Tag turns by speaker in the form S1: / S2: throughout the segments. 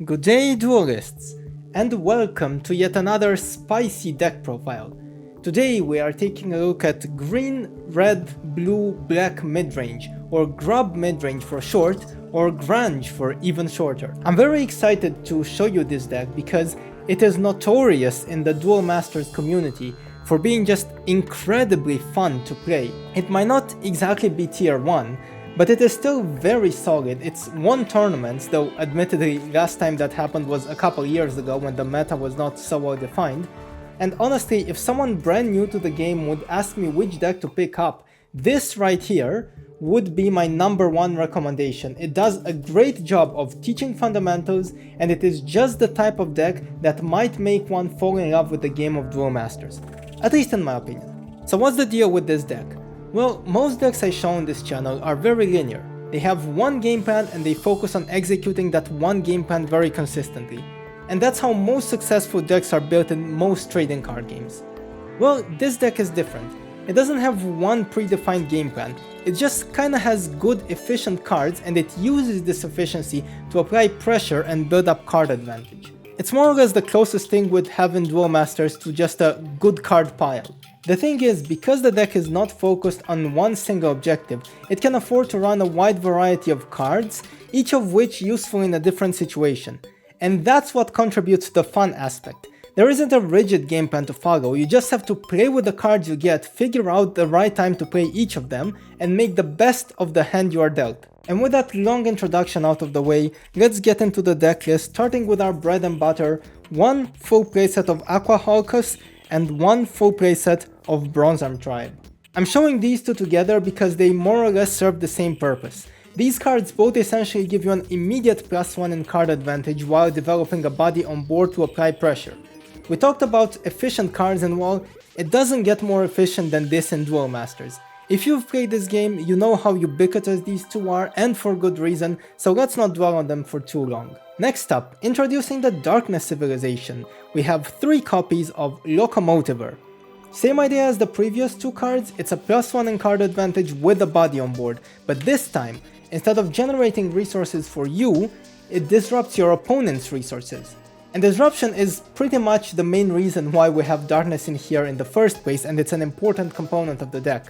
S1: Good day, duelists, and welcome to yet another spicy deck profile. Today we are taking a look at green, red, blue, black midrange, or GRUB midrange for short, or Grange for even shorter. I'm very excited to show you this deck because it is notorious in the Duel Masters community for being just incredibly fun to play. It might not exactly be tier 1, but it is still very solid. It's won tournaments, though admittedly last time that happened was a couple years ago when the meta was not so well defined. And honestly, if someone brand new to the game would ask me which deck to pick up, this right here would be my #1 recommendation. It does a great job of teaching fundamentals, and it is just the type of deck that might make one fall in love with the game of Duel Masters, at least in my opinion. So what's the deal with this deck? Well, most decks I show on this channel are very linear. They have one game plan and they focus on executing that one game plan very consistently. And that's how most successful decks are built in most trading card games. Well, this deck is different. It doesn't have one predefined game plan, it just kinda has good efficient cards and it uses this efficiency to apply pressure and build up card advantage. It's more or less the closest thing we'd have in Duel Masters to just a good card pile. The thing is, because the deck is not focused on one single objective, it can afford to run a wide variety of cards, each of which useful in a different situation. And that's what contributes to the fun aspect. There isn't a rigid game plan to follow, you just have to play with the cards you get, figure out the right time to play each of them, and make the best of the hand you are dealt. And with that long introduction out of the way, let's get into the deck list, starting with our bread and butter, one full playset of Aqua Halcus, and one full playset of Bronze Arm Tribe. I'm showing these two together because they more or less serve the same purpose. These cards both essentially give you an immediate +1 in card advantage while developing a body on board to apply pressure. We talked about efficient cards and well, it doesn't get more efficient than this in Duel Masters. If you've played this game, you know how ubiquitous these two are and for good reason, so let's not dwell on them for too long. Next up, introducing the Darkness Civilization, we have 3 copies of Locomotiver. Same idea as the previous 2 cards, it's a +1 in card advantage with a body on board, but this time, instead of generating resources for you, it disrupts your opponent's resources. And disruption is pretty much the main reason why we have Darkness in here in the first place, and it's an important component of the deck.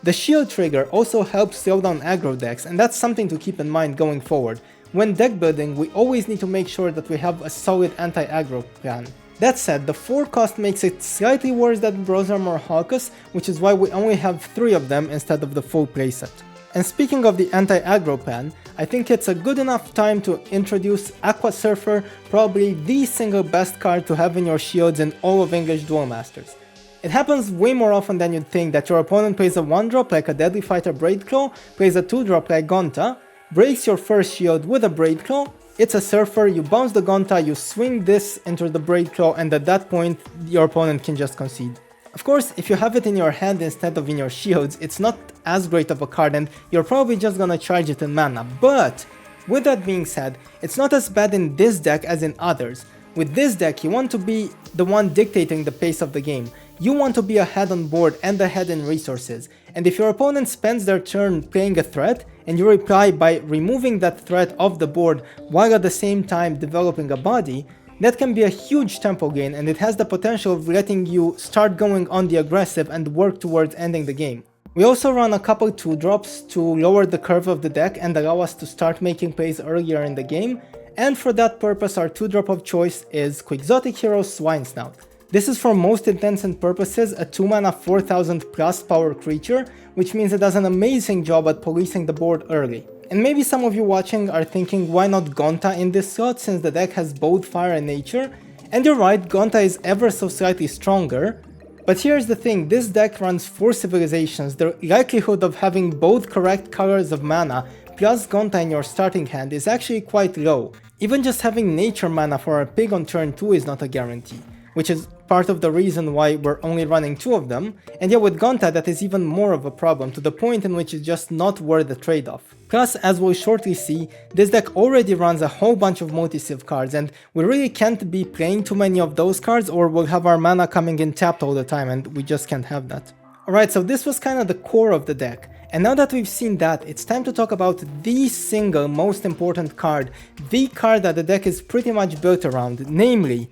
S1: The shield trigger also helps slow down aggro decks, and that's something to keep in mind going forward. When deck building, we always need to make sure that we have a solid anti-aggro plan. That said, the 4 cost makes it slightly worse than Bronze Arm or Halcus, which is why we only have 3 of them instead of the full playset. And speaking of the anti-aggro plan, I think it's a good enough time to introduce Aqua Surfer, probably the single best card to have in your shields in all of English Duel Masters. It happens way more often than you'd think that your opponent plays a 1-drop like a Deadly Fighter Braidclaw, plays a 2-drop like Gonta, breaks your first shield with a Braidclaw, it's a Surfer, you bounce the Gonta, you swing this into the Braidclaw, and at that point your opponent can just concede. Of course, if you have it in your hand instead of in your shields, it's not as great of a card and you're probably just gonna charge it in mana, but with that being said, it's not as bad in this deck as in others. With this deck, you want to be the one dictating the pace of the game. You want to be ahead on board and ahead in resources, and if your opponent spends their turn playing a threat, and you reply by removing that threat off the board while at the same time developing a body, that can be a huge tempo gain and it has the potential of letting you start going on the aggressive and work towards ending the game. We also run a couple 2-drops to lower the curve of the deck and allow us to start making plays earlier in the game, and for that purpose our 2-drop of choice is Quixotic Hero Swine Snout. This is for most intents and purposes a 2-mana 4000 plus power creature, which means it does an amazing job at policing the board early. And maybe some of you watching are thinking why not Gonta in this slot since the deck has both fire and nature, and you're right, Gonta is ever so slightly stronger, but here's the thing, this deck runs 4 civilizations, the likelihood of having both correct colors of mana plus Gonta in your starting hand is actually quite low. Even just having nature mana for a pig on turn 2 is not a guarantee, which is part of the reason why we're only running 2 of them, and yet with Gonta that is even more of a problem, to the point in which it's just not worth the trade-off. Plus, as we'll shortly see, this deck already runs a whole bunch of multi-civ cards, and we really can't be playing too many of those cards or we'll have our mana coming in tapped all the time, and we just can't have that. Alright, so this was kinda the core of the deck, And now that we've seen that, it's time to talk about the single most important card, the card that the deck is pretty much built around, namely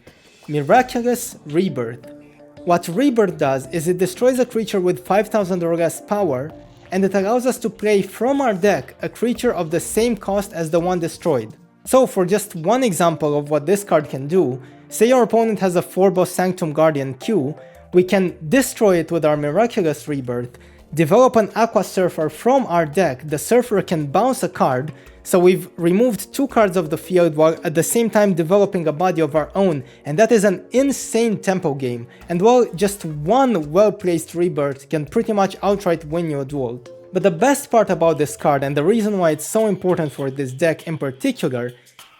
S1: Miraculous Rebirth. What Rebirth does is it destroys a creature with 5000 or less power, and it allows us to play from our deck a creature of the same cost as the one destroyed. So for just one example of what this card can do, say your opponent has a 4-boss Sanctum Guardian Q, we can destroy it with our Miraculous Rebirth, develop an Aqua Surfer from our deck, the Surfer can bounce a card, so we've removed 2 cards of the field while at the same time developing a body of our own, and that is an insane tempo game, and well, just one well-placed Rebirth can pretty much outright win you a duel. But the best part about this card, and the reason why it's so important for this deck in particular,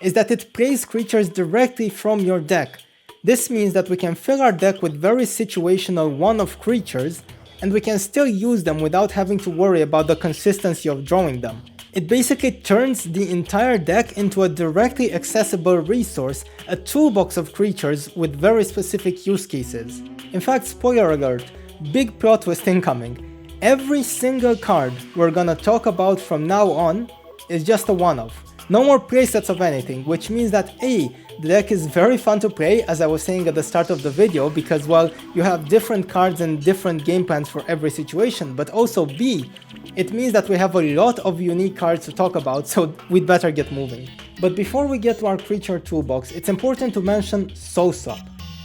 S1: is that it plays creatures directly from your deck. This means that we can fill our deck with very situational one-off creatures, and we can still use them without having to worry about the consistency of drawing them. It basically turns the entire deck into a directly accessible resource, a toolbox of creatures with very specific use cases. In fact, spoiler alert, big plot twist incoming. Every single card we're gonna talk about from now on is just a one-off. No more playsets of anything, which means that A, the deck is very fun to play, as I was saying at the start of the video, because well, you have different cards and different game plans for every situation, but also B, it means that we have a lot of unique cards to talk about, so we'd better get moving. But before we get to our creature toolbox, it's important to mention Soul Swap.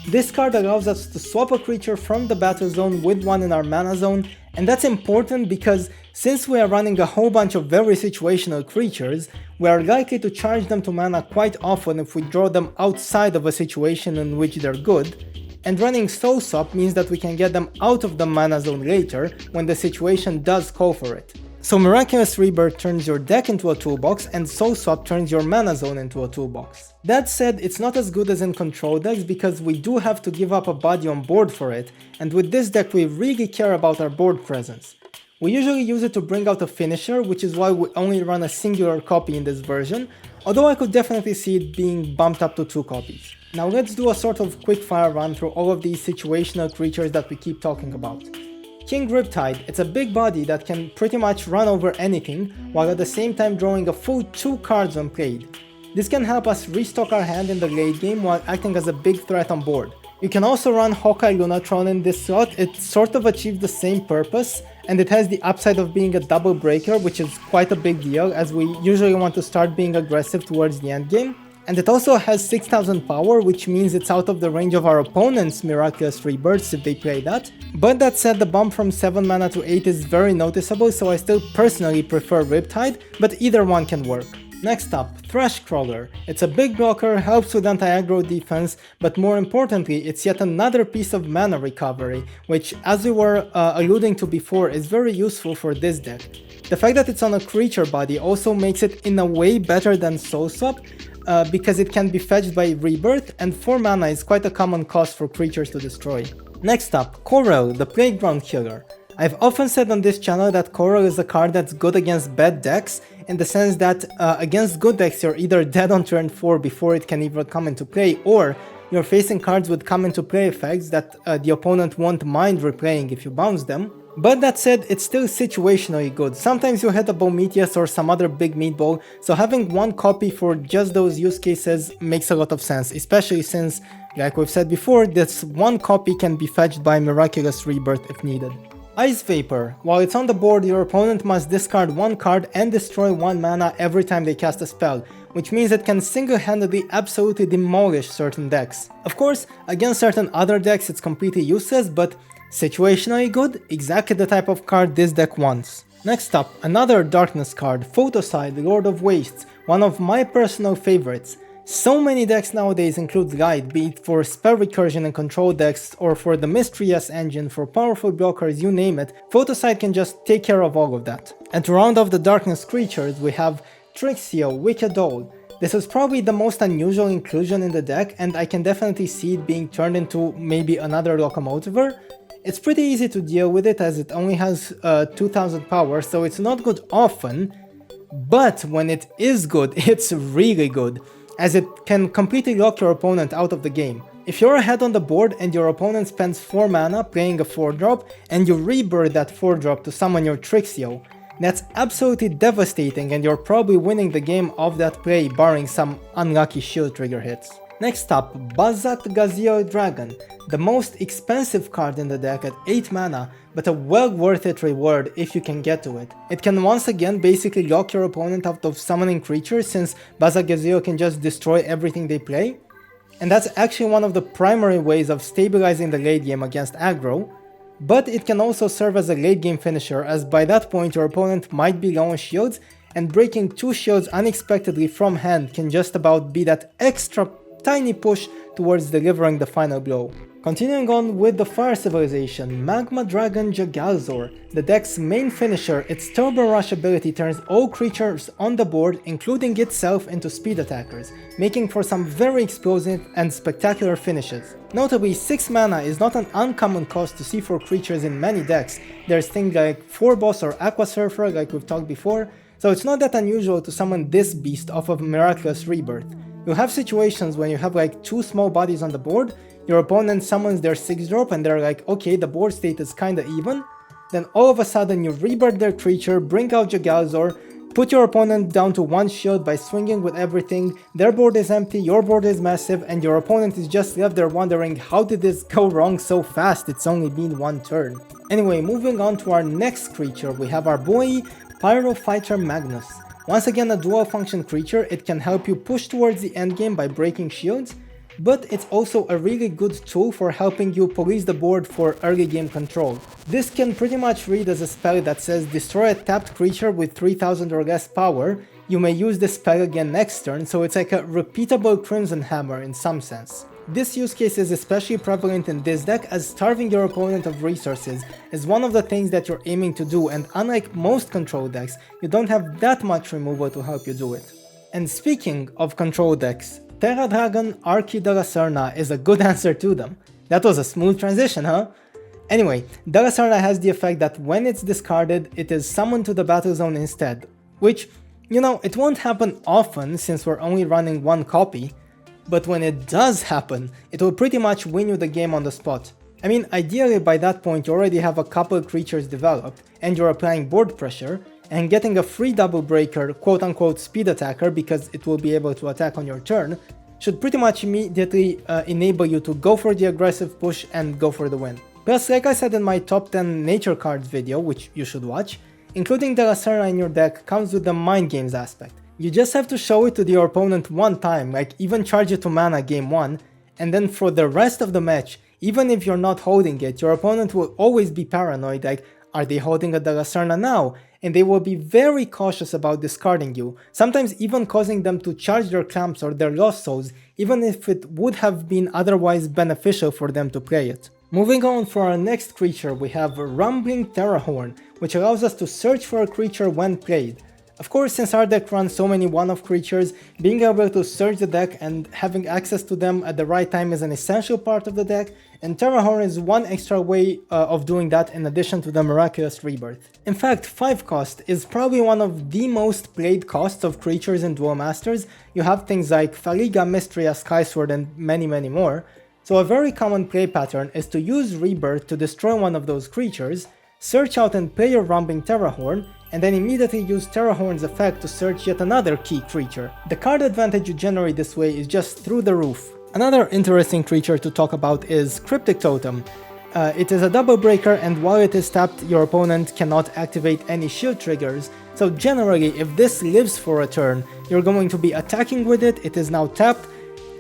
S1: This card allows us to swap a creature from the battle zone with one in our mana zone, and that's important because since we are running a whole bunch of very situational creatures, we are likely to charge them to mana quite often if we draw them outside of a situation in which they're good, and running Soul Swap means that we can get them out of the mana zone later when the situation does call for it. So Miraculous Rebirth turns your deck into a toolbox and Soul Swap turns your mana zone into a toolbox. That said, it's not as good as in control decks because we do have to give up a body on board for it, and with this deck we really care about our board presence. We usually use it to bring out a finisher, which is why we only run a singular copy in this version, although I could definitely see it being bumped up to 2 copies. Now let's do a sort of quick-fire run through all of these situational creatures that we keep talking about. King Riptide, it's a big body that can pretty much run over anything, while at the same time drawing a full 2 cards when played. This can help us restock our hand in the late game while acting as a big threat on board. You can also run Hawkeye Lunatron in this slot, it sort of achieves the same purpose, and it has the upside of being a double breaker, which is quite a big deal as we usually want to start being aggressive towards the end game. And it also has 6000 power, which means it's out of the range of our opponent's Miraculous Rebirths if they play that. But that said, the bump from 7 mana to 8 is very noticeable, so I still personally prefer Riptide, but either one can work. Next up, Thrashcrawler. It's a big blocker, helps with anti-aggro defense, but more importantly, it's yet another piece of mana recovery, which, as we were alluding to before, is very useful for this deck. The fact that it's on a creature body also makes it in a way better than Soul Swap, because it can be fetched by Rebirth, and 4 mana is quite a common cost for creatures to destroy. Next up, Coral, the Playground Killer. I've often said on this channel that Coral is a card that's good against bad decks, in the sense that against good decks you're either dead on turn 4 before it can even come into play, or you're facing cards with come into play effects that the opponent won't mind replaying if you bounce them. But that said, it's still situationally good. Sometimes you hit a Bometheus or some other big meatball, so having one copy for just those use cases makes a lot of sense, especially since, like we've said before, this one copy can be fetched by Miraculous Rebirth if needed. Ice Vapor. While it's on the board, your opponent must discard 1 card and destroy 1 mana every time they cast a spell, which means it can single-handedly absolutely demolish certain decks. Of course, against certain other decks it's completely useless, but situationally good, exactly the type of card this deck wants. Next up, another Darkness card, Photoside, Lord of Wastes, one of my personal favorites. So many decks nowadays include Light, be it for spell recursion and control decks, or for the Mystery-S engine, for powerful blockers, you name it, Photoside can just take care of all of that. And to round off the Darkness creatures, we have Trixio, Wicked Owl. This is probably the most unusual inclusion in the deck, and I can definitely see it being turned into maybe another Locomotiver. It's pretty easy to deal with it as it only has 2000 power, so it's not good often, but when it is good, it's really good, as it can completely lock your opponent out of the game. If you're ahead on the board and your opponent spends 4 mana playing a 4-drop and you rebirth that 4-drop to summon your Trixio, That's absolutely devastating and you're probably winning the game off that play barring some unlucky shield trigger hits. Next up, Bazat Gazio Dragon, the most expensive card in the deck at 8 mana, but a well worth it reward if you can get to it. It can once again basically lock your opponent out of summoning creatures since Bazat Gazio can just destroy everything they play. And that's actually one of the primary ways of stabilizing the late game against aggro, but it can also serve as a late game finisher as by that point your opponent might be low on shields and breaking 2 shields unexpectedly from hand can just about be that extra tiny push towards delivering the final blow. Continuing on with the Fire Civilization, Magma Dragon Jagalzor. The deck's main finisher, its Turbo Rush ability turns all creatures on the board, including itself, into speed attackers, making for some very explosive and spectacular finishes. Notably, 6 mana is not an uncommon cost to see for creatures in many decks. There's things like 4 Boss or Aqua Surfer like we've talked before, so it's not that unusual to summon this beast off of Miraculous Rebirth. You'll have situations when you have like 2 small bodies on the board, your opponent summons their 6-drop and they're like, okay, the board state is kinda even, then all of a sudden you rebirth their creature, bring out Jagalzor, put your opponent down to 1 shield by swinging with everything, their board is empty, your board is massive, and your opponent is just left there wondering how did this go wrong so fast, it's only been 1 turn. Anyway, moving on to our next creature, we have our boy, Pyrofighter Magnus. Once again a dual function creature, it can help you push towards the endgame by breaking shields, but it's also a really good tool for helping you police the board for early game control. This can pretty much read as a spell that says destroy a tapped creature with 3000 or less power. You may use this spell again next turn, so it's like a repeatable Crimson Hammer in some sense. This use case is especially prevalent in this deck as starving your opponent of resources is one of the things that you're aiming to do, and unlike most control decks, you don't have that much removal to help you do it. And speaking of control decks, Terra Dragon Archi de la Serna is a good answer to them. That was a smooth transition, huh? Anyway, de la Serna has the effect that when it's discarded, it is summoned to the battle zone instead, which, you know, it won't happen often since we're only running 1 copy, but when it does happen, it will pretty much win you the game on the spot. I mean, ideally by that point you already have a couple creatures developed, and you're applying board pressure, and getting a free double breaker, quote unquote speed attacker because it will be able to attack on your turn, should pretty much immediately enable you to go for the aggressive push and go for the win. Plus, like I said in my top 10 nature cards video, which you should watch, including De La Serna in your deck comes with the mind games aspect. You just have to show it to your opponent 1 time, like even charge it to mana game 1, and then for the rest of the match, even if you're not holding it, your opponent will always be paranoid, like, are they holding a De La Serna now? And they will be very cautious about discarding you, sometimes even causing them to charge their clamps or their lost souls, even if it would have been otherwise beneficial for them to play it. Moving on for our next creature, we have Rumbling Terrahorn, which allows us to search for a creature when played. Of course, since our deck runs so many one-off creatures, being able to search the deck and having access to them at the right time is an essential part of the deck, and Terrahorn is one extra way of doing that in addition to the Miraculous Rebirth. In fact, 5 cost is probably one of the most played costs of creatures in Duel Masters. You have things like Faliga, Mystria, Skysword and many more. So a very common play pattern is to use Rebirth to destroy one of those creatures, search out and play your Rumbling Terrahorn, and then immediately use Terrahorn's effect to search yet another key creature. The card advantage you generate this way is just through the roof. Another interesting creature to talk about is Cryptic Totem. It is a double breaker, and while it is tapped, your opponent cannot activate any shield triggers, so generally if this lives for a turn, you're going to be attacking with it, it is now tapped,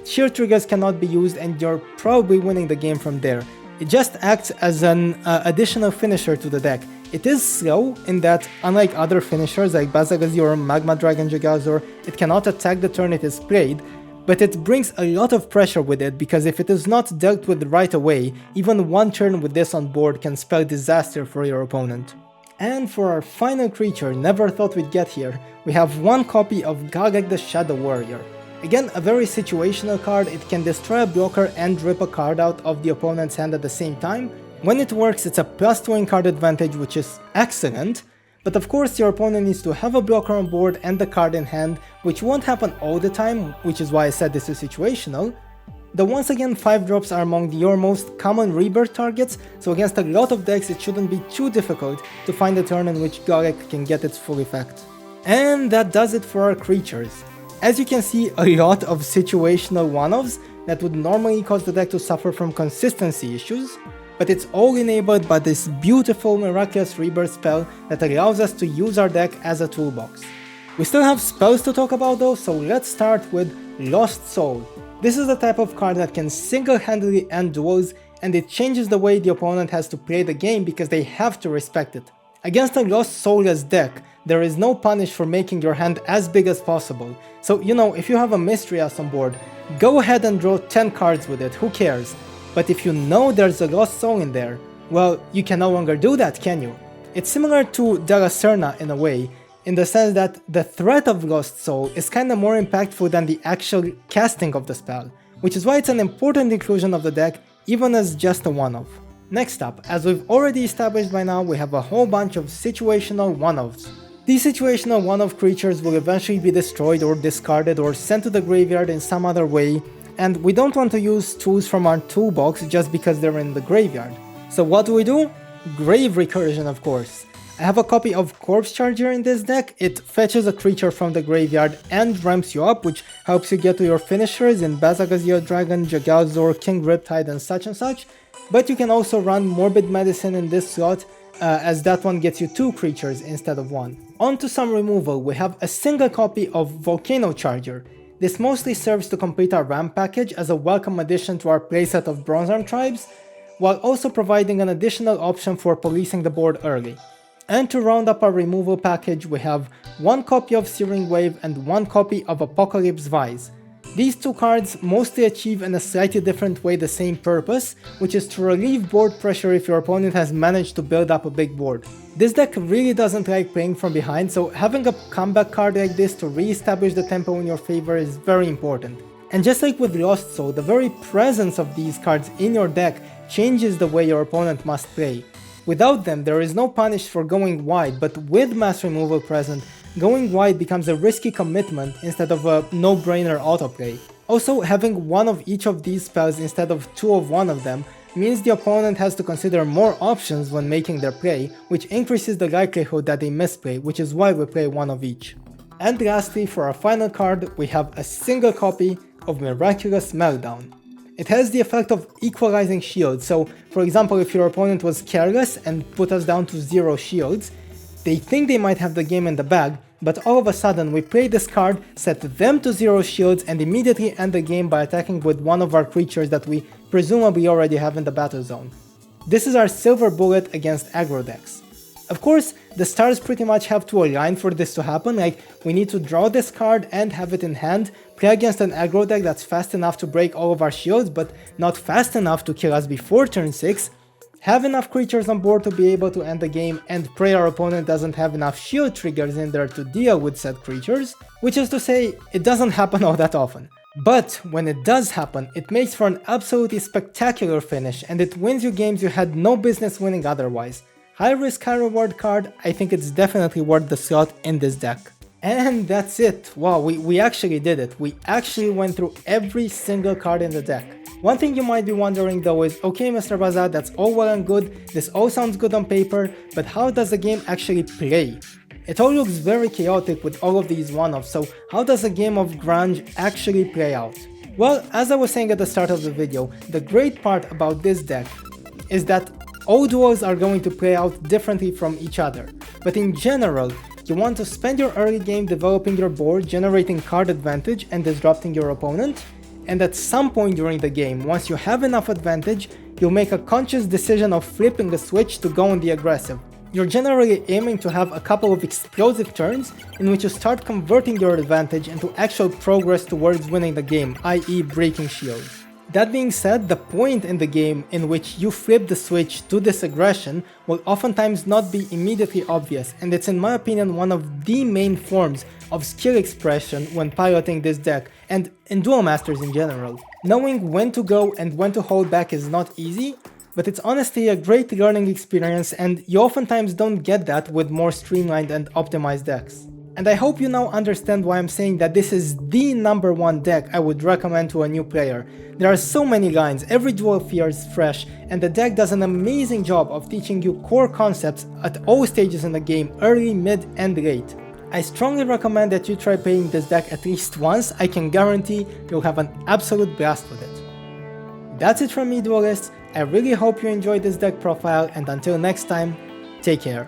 S1: shield triggers cannot be used, and you're probably winning the game from there. It just acts as an additional finisher to the deck. It is slow in that, unlike other finishers like Bazagazi or Magma Dragon Jagalzor, it cannot attack the turn it is played, but it brings a lot of pressure with it because if it is not dealt with right away, even 1 turn with this on board can spell disaster for your opponent. And for our final creature, never thought we'd get here, we have 1 copy of Gagek the Shadow Warrior. Again, a very situational card, it can destroy a blocker and rip a card out of the opponent's hand at the same time. When it works, it's a +2 in card advantage, which is excellent, but of course your opponent needs to have a blocker on board and the card in hand, which won't happen all the time, which is why I said this is situational, Though once again 5 drops are among your most common rebirth targets, so against a lot of decks it shouldn't be too difficult to find a turn in which Garek can get its full effect. And that does it for our creatures. As you can see, a lot of situational one-offs that would normally cause the deck to suffer from consistency issues, but it's all enabled by this beautiful miraculous rebirth spell that allows us to use our deck as a toolbox. We still have spells to talk about though, so let's start with Lost Soul. This is the type of card that can single-handedly end duels, and it changes the way the opponent has to play the game because they have to respect it. Against a Lost Soulless deck, there is no punish for making your hand as big as possible, so if you have a Mystery Ass on board, go ahead and draw 10 cards with it, who cares? But if you know there's a Lost Soul in there, well, you can no longer do that, can you? It's similar to De La Serna in a way, in the sense that the threat of Lost Soul is kinda more impactful than the actual casting of the spell, which is why it's an important inclusion of the deck, even as just a one-off. Next up, as we've already established by now, we have a whole bunch of situational one-offs. These situational one-off creatures will eventually be destroyed or discarded or sent to the graveyard in some other way, and we don't want to use tools from our toolbox just because they're in the graveyard. So what do? Grave Recursion, of course. I have a copy of Corpse Charger in this deck. It fetches a creature from the graveyard and ramps you up, which helps you get to your finishers in Bazagazio Dragon, Jagalzor, King Riptide and such, but you can also run Morbid Medicine in this slot, as that one gets you 2 creatures instead of 1. On to some removal, we have a single copy of Volcano Charger. This mostly serves to complete our ramp package as a welcome addition to our playset of Bronze Arm tribes, while also providing an additional option for policing the board early. And to round up our removal package, we have 1 copy of Searing Wave and 1 copy of Apocalypse Vise. These 2 cards mostly achieve in a slightly different way the same purpose, which is to relieve board pressure if your opponent has managed to build up a big board. This deck really doesn't like playing from behind, so having a comeback card like this to re-establish the tempo in your favor is very important. And just like with Lost Soul, the very presence of these cards in your deck changes the way your opponent must play. Without them, there is no punish for going wide, but with mass removal present, going wide becomes a risky commitment instead of a no-brainer autoplay. Also, having 1 of each of these spells instead of 2 of one of them means the opponent has to consider more options when making their play, which increases the likelihood that they misplay, which is why we play 1 of each. And lastly, for our final card, we have a single copy of Miraculous Meltdown. It has the effect of equalizing shields, so for example if your opponent was careless and put us down to 0 shields, they think they might have the game in the bag, but all of a sudden we play this card, set them to 0 shields and immediately end the game by attacking with 1 of our creatures that we presumably already have in the battle zone. This is our silver bullet against aggro decks. Of course, the stars pretty much have to align for this to happen, like we need to draw this card and have it in hand, play against an aggro deck that's fast enough to break all of our shields but not fast enough to kill us before turn 6, have enough creatures on board to be able to end the game and pray our opponent doesn't have enough shield triggers in there to deal with said creatures, which is to say, it doesn't happen all that often. But when it does happen, it makes for an absolutely spectacular finish and it wins you games you had no business winning otherwise. High risk, high reward card, I think it's definitely worth the slot in this deck. And that's it. Wow, we actually did it. We actually went through every single card in the deck. One thing you might be wondering though is, okay Mr. Baza, that's all well and good, this all sounds good on paper, but how does the game actually play? It all looks very chaotic with all of these one-offs, so how does a game of Grange actually play out? Well, as I was saying at the start of the video, the great part about this deck is that all duels are going to play out differently from each other, but in general, you want to spend your early game developing your board, generating card advantage and disrupting your opponent, and at some point during the game, once you have enough advantage, you'll make a conscious decision of flipping the switch to go on the aggressive. You're generally aiming to have a couple of explosive turns in which you start converting your advantage into actual progress towards winning the game, i.e. breaking shields. That being said, the point in the game in which you flip the switch to this aggression will oftentimes not be immediately obvious, and it's in my opinion one of the main forms of skill expression when piloting this deck, and in Duel Masters in general. Knowing when to go and when to hold back is not easy, but it's honestly a great learning experience and you oftentimes don't get that with more streamlined and optimized decks. And I hope you now understand why I'm saying that this is the #1 deck I would recommend to a new player. There are so many lines, every duel feels fresh, and the deck does an amazing job of teaching you core concepts at all stages in the game, early, mid, and late. I strongly recommend that you try playing this deck at least once. I can guarantee you'll have an absolute blast with it. That's it from me, duelists. I really hope you enjoyed this deck profile, and until next time, take care.